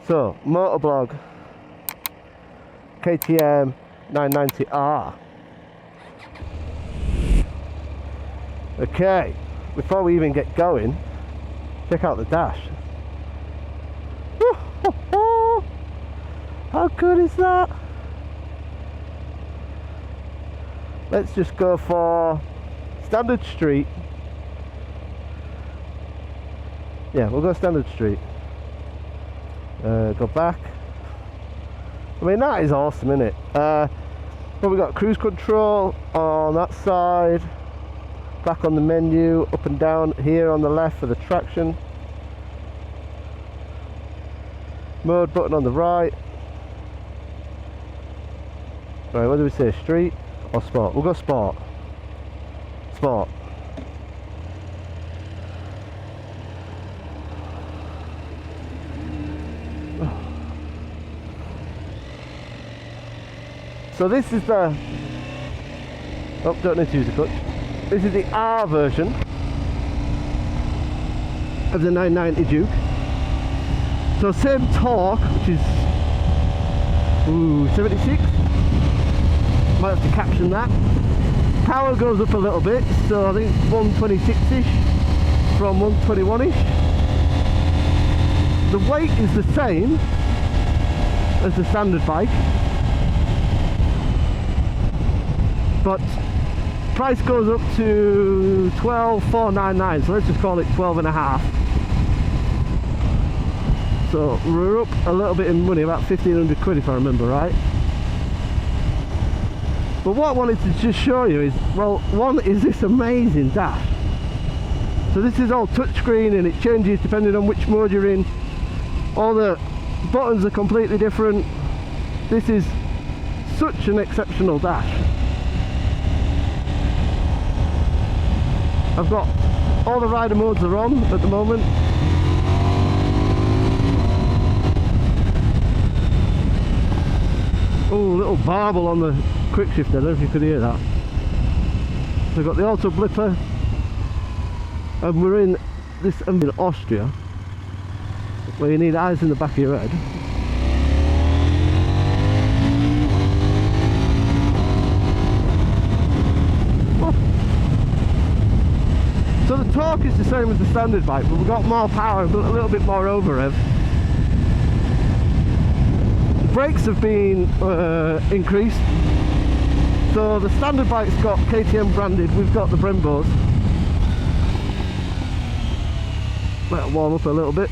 So, Motovlog KTM 990R. Okay, before we even get going, check out the dash. How good is that? Let's just go for standard street. Yeah, we'll go standard street. Go back. I mean, that is awesome, isn't it? But we got cruise control on that side, back on the menu, up and down here on the left for the traction, mode button on the right. Right, what do we say, street or sport? We'll go sport. Sport. So this is the, oh, don't need to use the clutch. This is the R version of the 990 Duke. So same torque, which is 76. Might have to caption that. Power goes up a little bit, so I think 126-ish from 121-ish. The weight is the same as the standard bike, but price goes up to 12,499, so let's just call it 12 and a half. So we're up a little bit in money, about 1,500 quid if I remember right. But what I wanted to just show you is, well, one is this amazing dash. So this is all touchscreen and it changes depending on which mode you're in. All the buttons are completely different. This is such an exceptional dash. I've got all the rider modes are on at the moment. Oh, little barbel on the quick shift, I don't know if you could hear that. So I've got the auto blipper, and we're in this in Austria, where you need eyes in the back of your head. So the torque is the same as the standard bike, but we've got more power and a little bit more over rev. The brakes have been increased. So the standard bike's got KTM branded, we've got the Brembos. Let it warm up a little bit.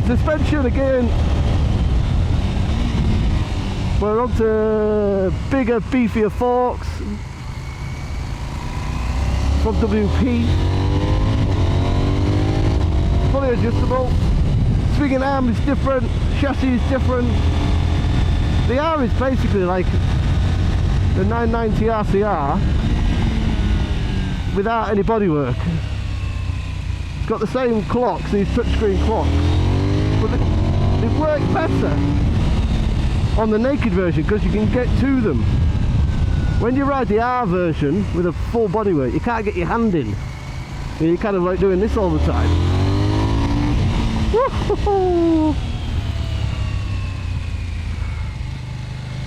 Suspension again, we're on to bigger, beefier forks from WP, fully adjustable. Swinging arm is different, chassis is different. The R is basically like the 990 RCR without any bodywork. It's got the same clocks, these touchscreen clocks, but they work better on the naked version because you can get to them. When you ride the R version with a full bodywork, you can't get your hand in. You're kind of like doing this all the time.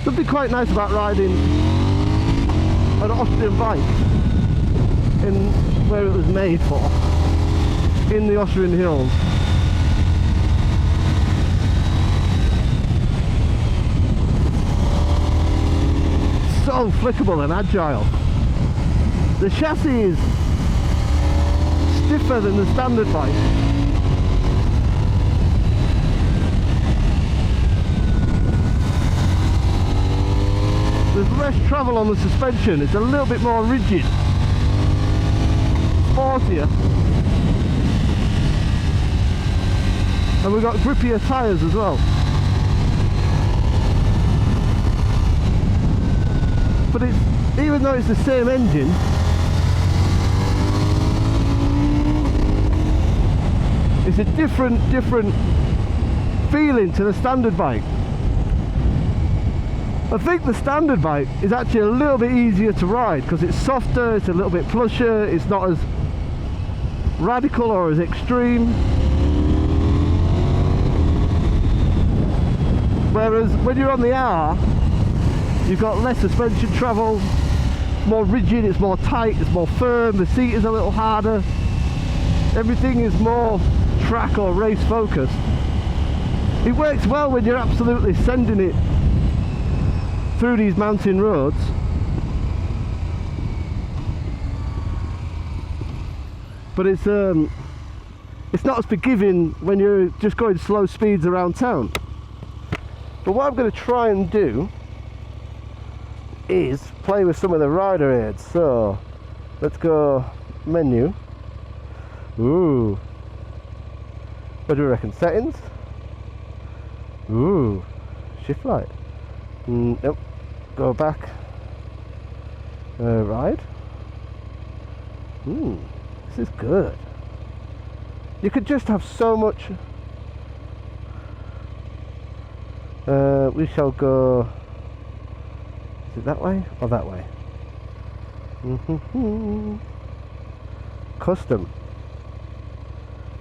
Something quite nice about riding an Austrian bike in where it was made for, in the Austrian hills. So flickable and agile. The chassis is stiffer than the standard bike. There's less travel on the suspension, it's a little bit more rigid, sportier, and we've got grippier tyres as well. But it's, even though it's the same engine, it's a different feeling to the standard bike. I think the standard bike is actually a little bit easier to ride because it's softer, it's a little bit plusher, it's not as radical or as extreme. Whereas when you're on the R, you've got less suspension travel, it's more rigid, it's more tight, it's more firm, the seat is a little harder. Everything is more track or race focused. It works well when you're absolutely sending it through these mountain roads. But it's not as forgiving when you're just going slow speeds around town. But what I'm going to try and do is play with some of the rider aids. So let's go menu. Ooh, what do you reckon? Settings. Ooh, shift light. Nope. Go back. Ride. This is good. You could just have so much. We shall go. Is it that way or that way? Custom.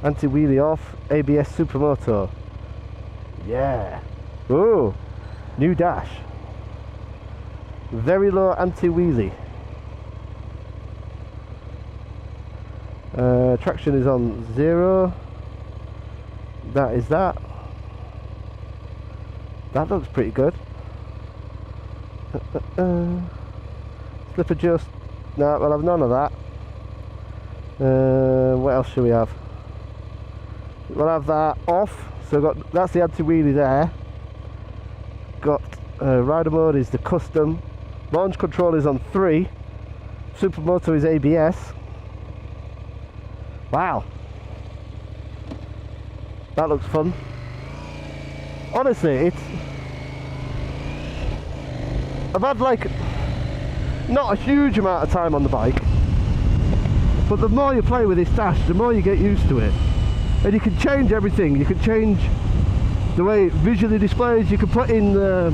Anti-wheelie off. ABS Supermoto. Yeah. Ooh. New dash. Very low anti-wheelie. Traction is on 0. That is that. That looks pretty good. Slip adjust. No, we'll have none of that. What else should we have? We'll have that off. So that's the anti-wheelie there. Got rider mode is the custom. Launch control is on 3. Supermoto is ABS. Wow, that looks fun. Honestly, I've had like not a huge amount of time on the bike, but the more you play with this dash, the more you get used to it. And you can change everything. You can change the way it visually displays. You can put in the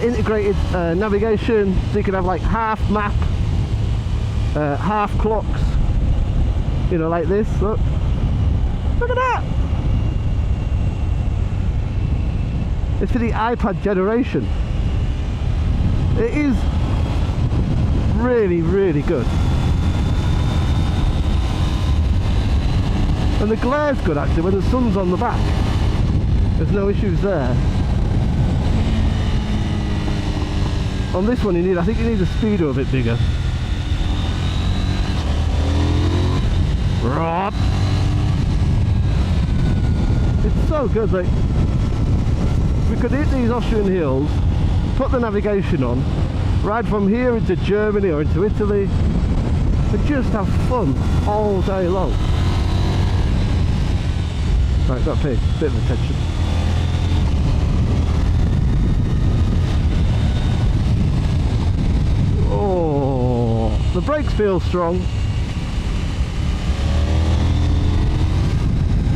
integrated navigation, so you can have like half map, half clocks, you know, like this. Look at that. It's for the iPad generation. It is really, really good. And the glare's good actually when the sun's on the back. There's no issues there. On this one I think you need the speedo a bit bigger. It's so good, like we could hit these Austrian hills, put the navigation on, ride from here into Germany or into Italy, and just have fun all day long. Right, got to pay a bit of attention. Oh, the brakes feel strong.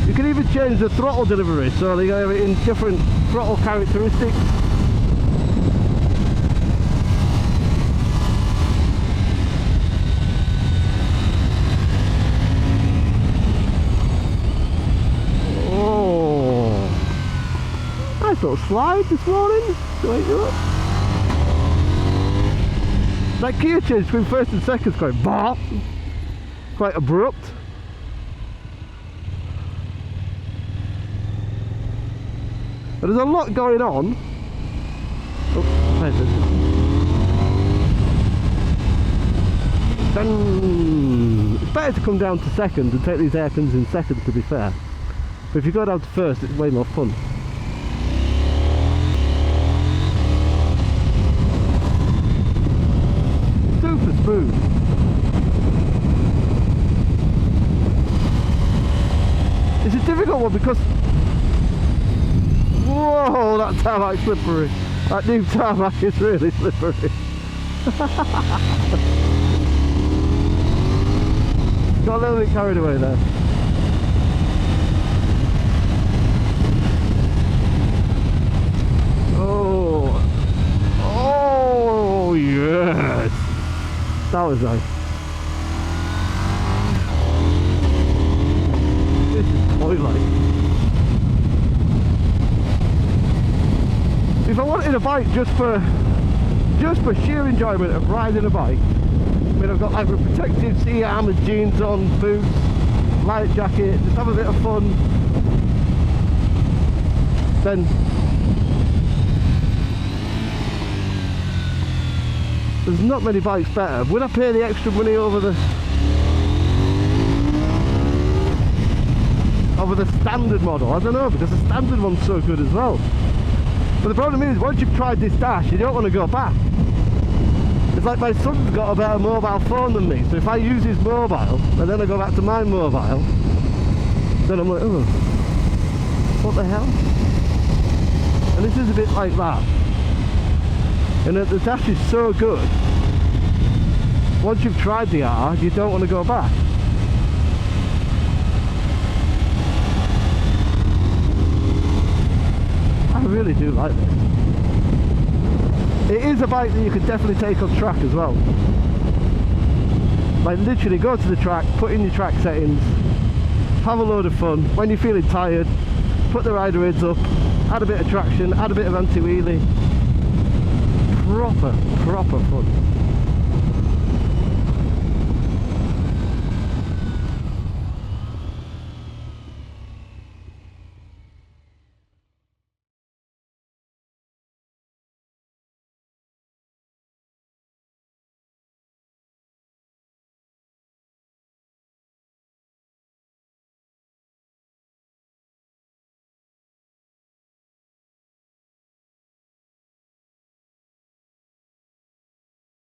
You can even change the throttle delivery, so they have it in different throttle characteristics. Oh, nice little slide this morning to wake you up. That gear change between first and second is quite bop, quite abrupt. But there's a lot going on. Oh, it's better to come down to second and take these hairpins in second, to be fair. But if you go down to first, it's way more fun. Super smooth. It's a difficult one because whoa, that tarmac's slippery. That new tarmac is really slippery. Got a little bit carried away there. That was nice. This is toy-like. If I wanted a bike just for sheer enjoyment of riding a bike, I mean, I've got like a protective seat, armoured jeans on, boots, light jacket, just have a bit of fun, then there's not many bikes better. Would I pay the extra money over the standard model? I don't know, because the standard one's so good as well. But the problem is, once you've tried this dash, you don't want to go back. It's like my son's got a better mobile phone than me, so if I use his mobile and then I go back to my mobile, then I'm like, oh, what the hell? And this is a bit like that. And the dash is so good, once you've tried the R, you don't want to go back. I really do like this. It is a bike that you can definitely take on track as well. Like literally go to the track, put in your track settings, have a load of fun. When you're feeling tired, put the rider aids up, add a bit of traction, add a bit of anti-wheelie. Proper fun.